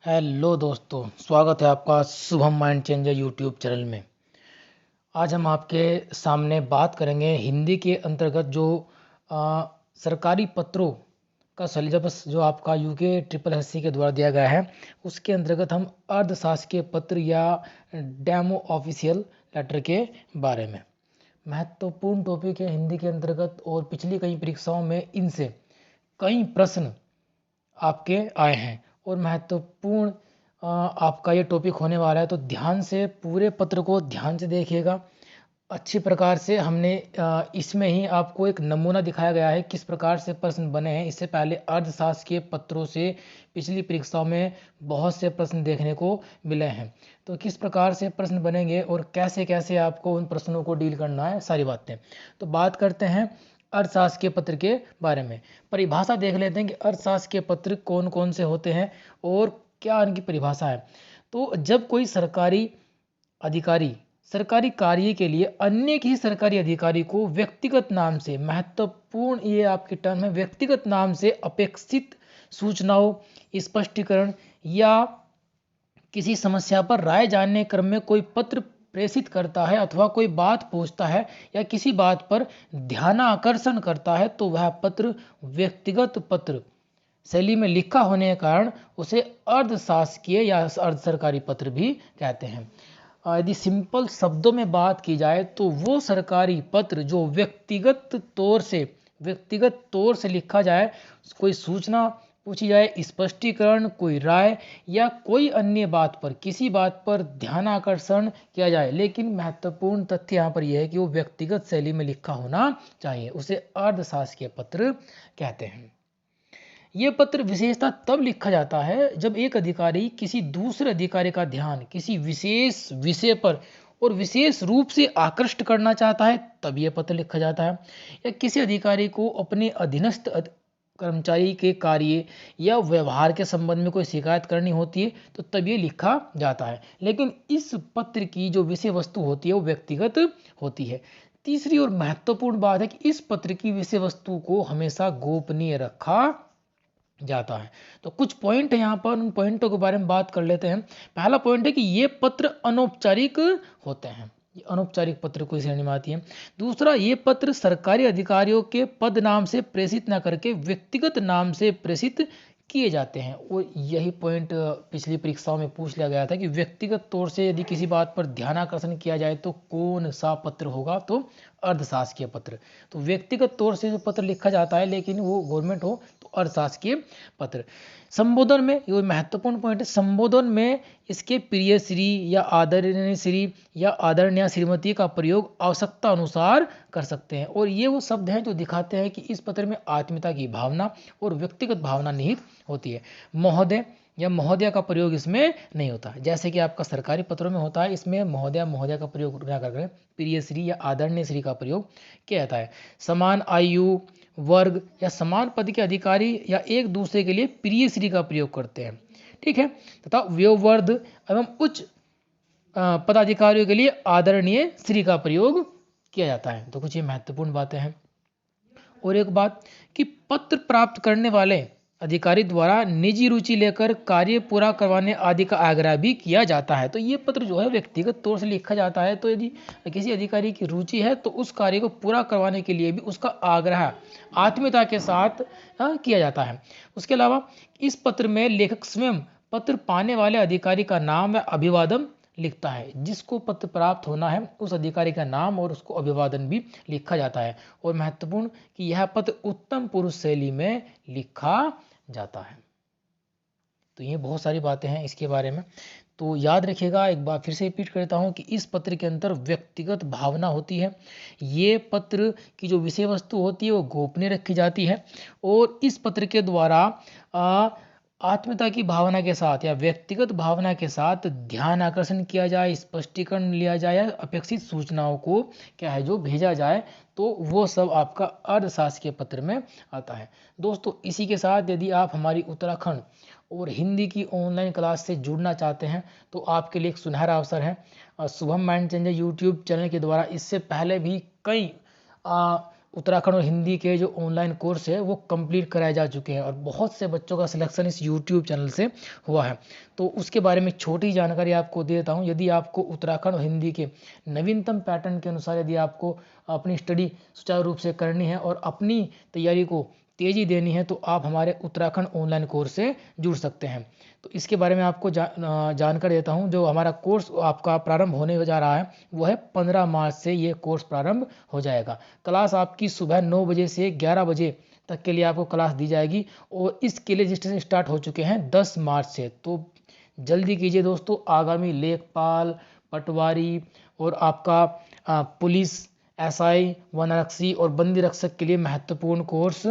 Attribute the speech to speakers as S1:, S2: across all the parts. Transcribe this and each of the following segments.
S1: Hello दोस्तों, स्वागत है आपका Shubham mind changer YouTube channel में। आज हम आपके सामने बात करेंगे हिंदी के अंतर्गत जो सरकारी पत्रों का सिलेबस जो आपका यूके ट्रिपल एससी के द्वारा दिया गया है, उसके अंतर्गत हम अर्धशासकीय पत्र या डेमो ऑफिशियल लेटर के बारे में महत्वपूर्ण टॉपिक है हिंदी के अंतर्गत। और पिछली कई परीक्षाओं में इनसे कई प्रश्न आपके आए हैं और महत्वपूर्ण आपका ये टॉपिक होने वाला है। तो ध्यान से पूरे पत्र को ध्यान से देखिएगा। अच्छी प्रकार से हमने इसमें ही आपको एक नमूना दिखाया गया है किस प्रकार से प्रश्न बने हैं। इससे पहले अर्थशास्त्र के पत्रों से पिछली परीक्षाओं में बहुत से प्रश्न देखने को मिले हैं। तो किस प्रकार से प्रश्न बनेंगे और कैसे कैसे आपको उन प्रश्नों को डील करना है, सारी बातें। तो बात करते हैं अर्थशास्त्र के पत्र के बारे में। परिभाषा देख लेते हैं कि अर्थशास्त्र के पत्र कौन कौन से होते हैं और क्या उनकी परिभाषा है। तो जब कोई सरकारी अधिकारी सरकारी कार्य के लिए अन्य किसी सरकारी अधिकारी को व्यक्तिगत नाम से, महत्वपूर्ण ये आपकी टर्म है, व्यक्तिगत नाम से अपेक्षित सूचनाओं, स्पष्टीकरण या किसी समस्या पर राय जानने क्रम में कोई पत्र प्रेषित करता है अथवा कोई बात पूछता है या किसी बात पर ध्यानाकर्षण करता है, तो वह पत्र व्यक्तिगत पत्र शैली में लिखा होने के कारण उसे अर्धशासकीय या अर्ध सरकारी पत्र भी कहते हैं। यदि सिंपल शब्दों में बात की जाए तो वो सरकारी पत्र जो व्यक्तिगत तौर से लिखा जाए, कोई सूचना पूछी जाए, स्पष्टीकरण, कोई राय या कोई अन्य बात पर, किसी बात पर ध्यानाकर्षण किया जाए, लेकिन महत्वपूर्ण तथ्य यहाँ पर यह है कि वो व्यक्तिगत शैली में लिखा होना चाहिए, उसे अर्धशासकीय पत्र कहते हैं। ये पत्र विशेषतः तब लिखा जाता है जब एक अधिकारी किसी दूसरे अधिकारी का ध्यान किसी विशेष विषय पर और विशेष रूप से आकृष्ट करना चाहता है, तब यह पत्र लिखा जाता है। या किसी अधिकारी को अपने अधीनस्थ कर्मचारी के कार्य या व्यवहार के संबंध में कोई शिकायत करनी होती है, तो तब ये लिखा जाता है। लेकिन इस पत्र की जो विषय वस्तु होती है वो व्यक्तिगत होती है। तीसरी और महत्वपूर्ण बात है कि इस पत्र की विषय वस्तु को हमेशा गोपनीय रखा जाता है। तो कुछ पॉइंट है यहाँ पर, उन पॉइंटों के बारे में बात कर लेते हैं। पहला पॉइंट है कि ये पत्र अनौपचारिक होते हैं, ये अनौपचारिक पत्र को श्रेणी में आती है। दूसरा, ये पत्र सरकारी अधिकारियों के पद नाम से प्रेषित न करके व्यक्तिगत नाम से प्रेषित किए जाते हैं। और यही पॉइंट पिछली परीक्षाओं में पूछ लिया गया था कि व्यक्तिगत तौर से यदि किसी बात पर ध्यानाकर्षण किया जाए तो कौन सा पत्र होगा, तो अर्धशासकीय पत्र। तो व्यक्तिगत तौर से जो पत्र लिखा जाता है लेकिन वो गवर्नमेंट हो, तो अर्धशासकीय पत्र। संबोधन में, ये महत्वपूर्ण पॉइंट है, संबोधन में इसके प्रिय श्री या आदरणीय श्री या आदरणीय श्रीमती का प्रयोग आवश्यकता अनुसार कर सकते हैं। और ये वो शब्द हैं जो दिखाते हैं कि इस पत्र में आत्मीयता की भावना और व्यक्तिगत भावना निहित होती है। महोदय या महोदया का प्रयोग इसमें नहीं होता, जैसे कि आपका सरकारी पत्रों में होता है। इसमें महोदया का प्रयोग न करके प्रिय श्री या आदरणीय श्री का प्रयोग किया जाता है। समान आयु, वर्ग या समान पद के अधिकारी या एक दूसरे के लिए प्रिय श्री का प्रयोग करते हैं, ठीक है। तथा व्योवर्ध एवं उच्च पदाधिकारियों के लिए आदरणीय श्री का प्रयोग किया जाता है। तो कुछ ये महत्वपूर्ण बातें हैं। और एक बात कि पत्र प्राप्त करने वाले अधिकारी द्वारा निजी रुचि लेकर कार्य पूरा करवाने आदि का आग्रह भी किया जाता है। तो ये पत्र जो है व्यक्तिगत तौर से लिखा जाता है। तो यदि किसी अधिकारी की रुचि है तो उस कार्य को पूरा करवाने के लिए भी उसका आग्रह आत्मीयता के साथ किया जाता है। उसके अलावा इस पत्र में लेखक स्वयं पत्र पाने वाले अधिकारी का नाम व अभिवादन लिखता है। जिसको पत्र प्राप्त होना है उस अधिकारी का नाम और उसको अभिवादन भी लिखा जाता है। और महत्वपूर्ण कि यह पत्र उत्तम पुरुष शैली में लिखा जाता है। तो ये बहुत सारी बातें हैं इसके बारे में, तो याद रखिएगा। एक बार फिर से रिपीट करता हूँ कि इस पत्र के अंदर व्यक्तिगत भावना होती है। ये पत्र की जो विषय वस्तु होती है वो गोपनीय रखी जाती है। और इस पत्र के द्वारा आत्मीयता की भावना के साथ या व्यक्तिगत भावना के साथ ध्यान आकर्षण किया जाए, स्पष्टीकरण लिया जाए, अपेक्षित सूचनाओं को क्या है जो भेजा जाए, तो वो सब आपका अर्धशासकीय पत्र में आता है। दोस्तों, इसी के साथ यदि आप हमारी उत्तराखंड और हिंदी की ऑनलाइन क्लास से जुड़ना चाहते हैं तो आपके लिए एक सुनहरा अवसर है। Shubham mind changer YouTube channel के द्वारा इससे पहले भी कई उत्तराखंड और हिंदी के जो ऑनलाइन कोर्स है वो कंप्लीट कराए जा चुके हैं और बहुत से बच्चों का सिलेक्शन इस यूट्यूब चैनल से हुआ है। तो उसके बारे में छोटी जानकारी आपको दे देता हूँ। यदि आपको उत्तराखंड और हिंदी के नवीनतम पैटर्न के अनुसार यदि आपको अपनी स्टडी सुचारू रूप से करनी है और अपनी तैयारी को तेज़ी देनी है तो आप हमारे उत्तराखंड ऑनलाइन कोर्स से जुड़ सकते हैं। तो इसके बारे में आपको जानकारी देता हूं। जो हमारा कोर्स आपका प्रारंभ होने जा रहा है वो है 15 मार्च से ये कोर्स प्रारंभ हो जाएगा। क्लास आपकी सुबह 9 बजे से 11 बजे तक के लिए आपको क्लास दी जाएगी और इसके लिए रजिस्ट्रेशन स्टार्ट हो चुके हैं 10 मार्च से। तो जल्दी कीजिए दोस्तों, आगामी लेखपाल, पटवारी और आपका पुलिस, एसआई, वन आरक्षी और बंदी रक्षक के लिए महत्वपूर्ण कोर्स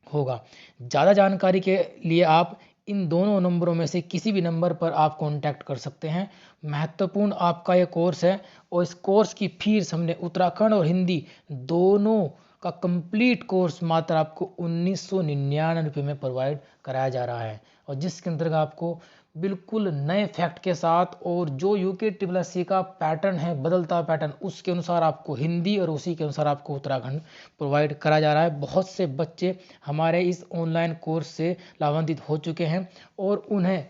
S1: होगा। ज़्यादा जानकारी के लिए आप इन दोनों नंबरों में से किसी भी नंबर पर आप कांटेक्ट कर सकते हैं। महत्वपूर्ण आपका ये कोर्स है और इस कोर्स की फीस हमने उत्तराखंड और हिंदी दोनों का कंप्लीट कोर्स मात्र आपको 1999 रुपये में प्रोवाइड कराया जा रहा है और जिसके अंतर्गत आपको बिल्कुल नए फैक्ट के साथ और जो यूके ट्रिपल एस सी का पैटर्न है, बदलता पैटर्न, उसके अनुसार आपको हिंदी और उसी के अनुसार आपको उत्तराखंड प्रोवाइड करा जा रहा है। बहुत से बच्चे हमारे इस ऑनलाइन कोर्स से लाभान्वित हो चुके हैं और उन्हें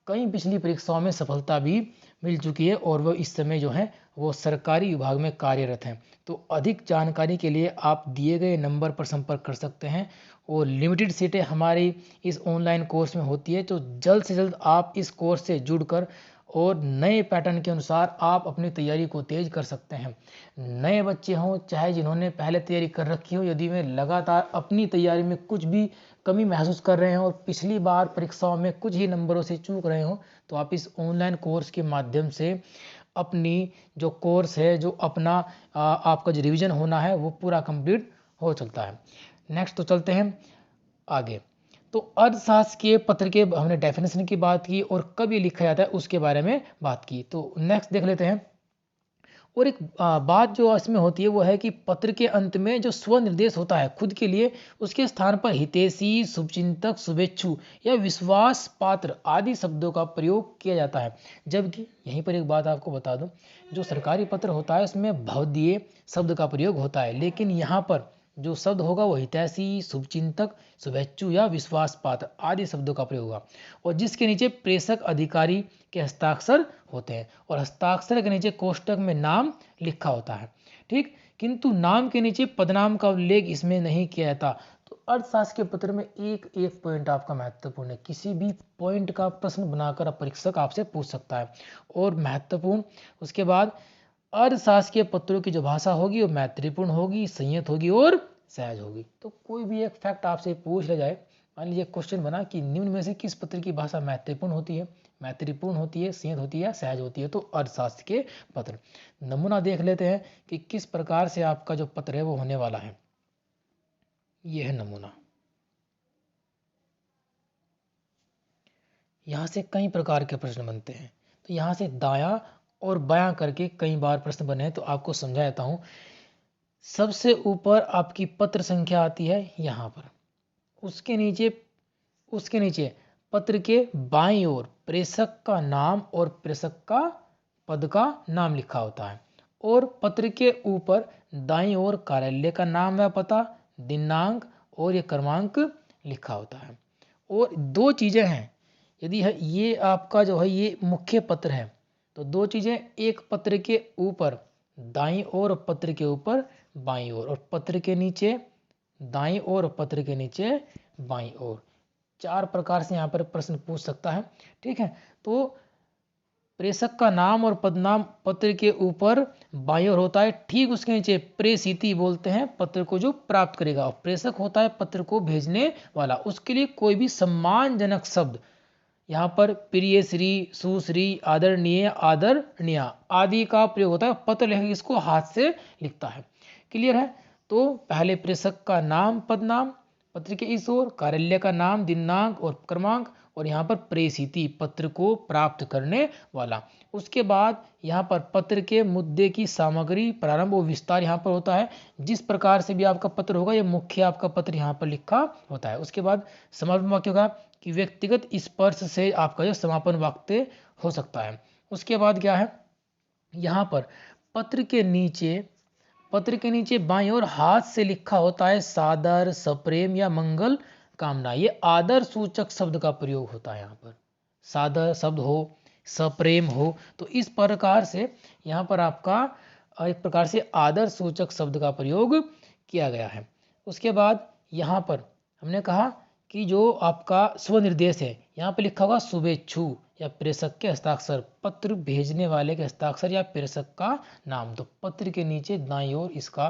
S1: कई पिछली परीक्षाओं में सफलता भी मिल चुकी है और वो इस समय जो है वो सरकारी विभाग में कार्यरत हैं। तो अधिक जानकारी के लिए आप दिए गए नंबर पर संपर्क कर सकते हैं और लिमिटेड सीटें हमारी इस ऑनलाइन कोर्स में होती है। तो जल्द से जल्द आप इस कोर्स से जुड़कर और नए पैटर्न के अनुसार आप अपनी तैयारी को तेज कर सकते हैं। नए बच्चे हों चाहे जिन्होंने पहले तैयारी कर रखी हो, यदि वे लगातार अपनी तैयारी में कुछ भी कमी महसूस कर रहे हैं और पिछली बार परीक्षाओं में कुछ ही नंबरों से चूक रहे हो तो आप इस ऑनलाइन कोर्स के माध्यम से अपनी जो कोर्स है, जो अपना आपका जो रिवीजन होना है वो पूरा कंप्लीट हो चलता है। नेक्स्ट तो चलते हैं आगे। तो अर्थशास्त्र पत्र के हमने डेफिनेशन की बात की और कब ये लिखा जाता है उसके बारे में बात की। तो नेक्स्ट देख लेते हैं। और एक बात जो इसमें होती है वो है कि पत्र के अंत में जो स्वनिर्देश होता है खुद के लिए, उसके स्थान पर हितैषी, शुभचिंतक, शुभेच्छु या विश्वास पात्र आदि शब्दों का प्रयोग किया जाता है। जबकि यहीं पर एक बात आपको बता दूं, जो सरकारी पत्र होता है उसमें भवदीय शब्द का प्रयोग होता है, लेकिन यहाँ पर जो शब्द होगा वो हितैषी, शुभचिंतक, शुभेच्छु या विश्वास पात्र आदि शब्दों का प्रयोग होगा और जिसके नीचे प्रेषक अधिकारी के हस्ताक्षर होते हैं और हस्ताक्षर के नीचे कोष्टक में नाम लिखा होता है। ठीक, किंतु नाम के नीचे पदनाम का उल्लेख इसमें नहीं किया जाता। तो अर्थशास्त्र के पत्र में एक एक पॉइंट आपका महत्वपूर्ण है। किसी भी पॉइंट का प्रश्न बनाकर परीक्षक आपसे पूछ सकता है और महत्वपूर्ण। उसके बाद अर्थशास्त्र के पत्रों की जो भाषा होगी वो मैत्रीपूर्ण होगी, संयत होगी और सहज होगी। तो कोई भी एक फैक्ट आपसे पूछ लिया जाए, मान लीजिए क्वेश्चन बना कि निम्न में से किस पत्र की भाषा मैत्रीपूर्ण होती है, मैत्रीपूर्ण होती है, संयत होती है या सहज होती है, तो अर्थशास्त्र के पत्र। नमूना देख लेते हैं कि किस प्रकार से आपका जो पत्र है वो होने वाला है। यह है नमूना। यहाँ से कई प्रकार के प्रश्न बनते हैं। तो यहाँ से दायां और बायां करके कई बार प्रश्न बने हैं, तो आपको समझा देता हूँ। सबसे ऊपर आपकी पत्र संख्या आती है यहाँ पर, उसके नीचे पत्र के बाईं ओर प्रेषक का नाम और प्रेषक का पद का नाम लिखा होता है और पत्र के ऊपर दाईं ओर कार्यालय का नाम व पता, दिनांक और ये क्रमांक लिखा होता है। और दो चीज़ें हैं, यदि है ये आपका जो है ये मुख्य पत्र है तो दो चीज़ें, एक पत्र के ऊपर दाईं ओर, पत्र के ऊपर बाईं ओर, और पत्र के नीचे दाईं ओर, पत्र के नीचे बाईं ओर। चार प्रकार से यहाँ पर प्रश्न पूछ सकता है। ठीक है, तो प्रेषक का नाम और पदनाम पत्र के ऊपर बाईं ओर होता है, ठीक उसके नीचे प्रेषिती बोलते हैं पत्र को जो प्राप्त करेगा, और प्रेषक होता है पत्र को भेजने वाला। उसके लिए कोई भी सम्मानजनक शब्द यहाँ पर प्रिय श्री, सुश्री, आदरणीय, आदरणीय आदि का प्रयोग होता है। पत्र लेखक इसको हाथ से लिखता है। क्लियर है? तो पहले प्रेषक का नाम, पदनाम पत्र के इस ओर, कार्यालय का नाम, दिनांक और क्रमांक, और यहाँ पर प्रेषिती पत्र को प्राप्त करने वाला। उसके बाद यहाँ पर पत्र के मुद्दे की सामग्री, प्रारंभ और विस्तार यहाँ पर होता है। जिस प्रकार से भी आपका पत्र होगा ये मुख्य आपका पत्र यहाँ पर लिखा होता है। उसके बाद समापन वाक्य होगा कि व्यक्तिगत स्पर्श से आपका जो समापन वाक्य हो सकता है। उसके बाद क्या है, यहाँ पर पत्र के पत्र के नीचे बाईं ओर हाथ से लिखा होता है सादर, सप्रेम या मंगल कामना। ये आदर सूचक शब्द का प्रयोग होता है यहाँ पर। सादर शब्द हो, सप्रेम हो, तो इस प्रकार से यहाँ पर आपका एक प्रकार से आदर सूचक शब्द का प्रयोग किया गया है। उसके बाद यहाँ पर हमने कहा कि जो आपका स्वनिर्देश है, यहाँ पर लिखा होगा शुभेच्छु या प्रेषक के हस्ताक्षर, पत्र भेजने वाले के हस्ताक्षर या प्रेषक का नाम। तो पत्र के नीचे दाईं ओर इसका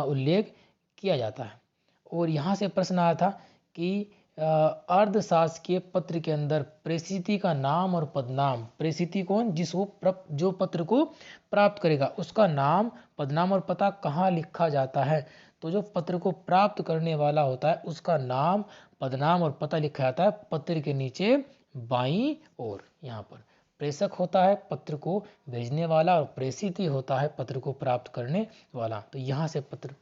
S1: उल्लेख किया जाता है। और यहाँ से प्रश्न आया था कि अर्धशासकीय पत्र के अंदर प्रेषिती का नाम और पदनाम, प्रेषिती कौन, जो पत्र को प्राप्त करेगा उसका नाम, पदनाम और पता कहाँ लिखा जाता है। तो जो पत्र को प्राप्त करने वाला होता है उसका नाम, पदनाम और पता लिखा जाता है पत्र के नीचे बाईं ओर। यहाँ पर प्रेषक होता है पत्र को भेजने वाला और प्रेषिती होता है पत्र को प्राप्त करने वाला। तो यहाँ से पत्र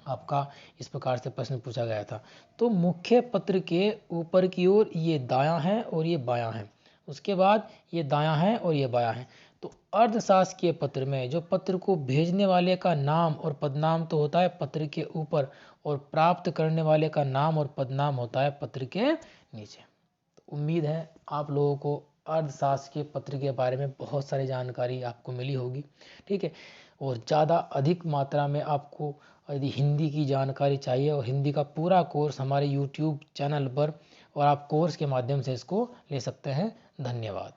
S1: आपका इस प्रकार से प्रश्न पूछा गया था। तो मुख्य पत्र के ऊपर की ओर ये दायां है और ये बायां है, उसके बाद ये दायां है और ये बायां है। तो अर्धशासकीय पत्र में जो पत्र को भेजने वाले का नाम और पदनाम तो होता है पत्र के ऊपर, और प्राप्त करने वाले का नाम और पदनाम होता है पत्र के नीचे। तो उम्मीद है आप लोगों को अर्थशास्त्र के पत्र के बारे में बहुत सारी जानकारी आपको मिली होगी। ठीक है, और ज़्यादा अधिक मात्रा में आपको यदि हिंदी की जानकारी चाहिए और हिंदी का पूरा कोर्स हमारे YouTube चैनल पर, और आप कोर्स के माध्यम से इसको ले सकते हैं। धन्यवाद।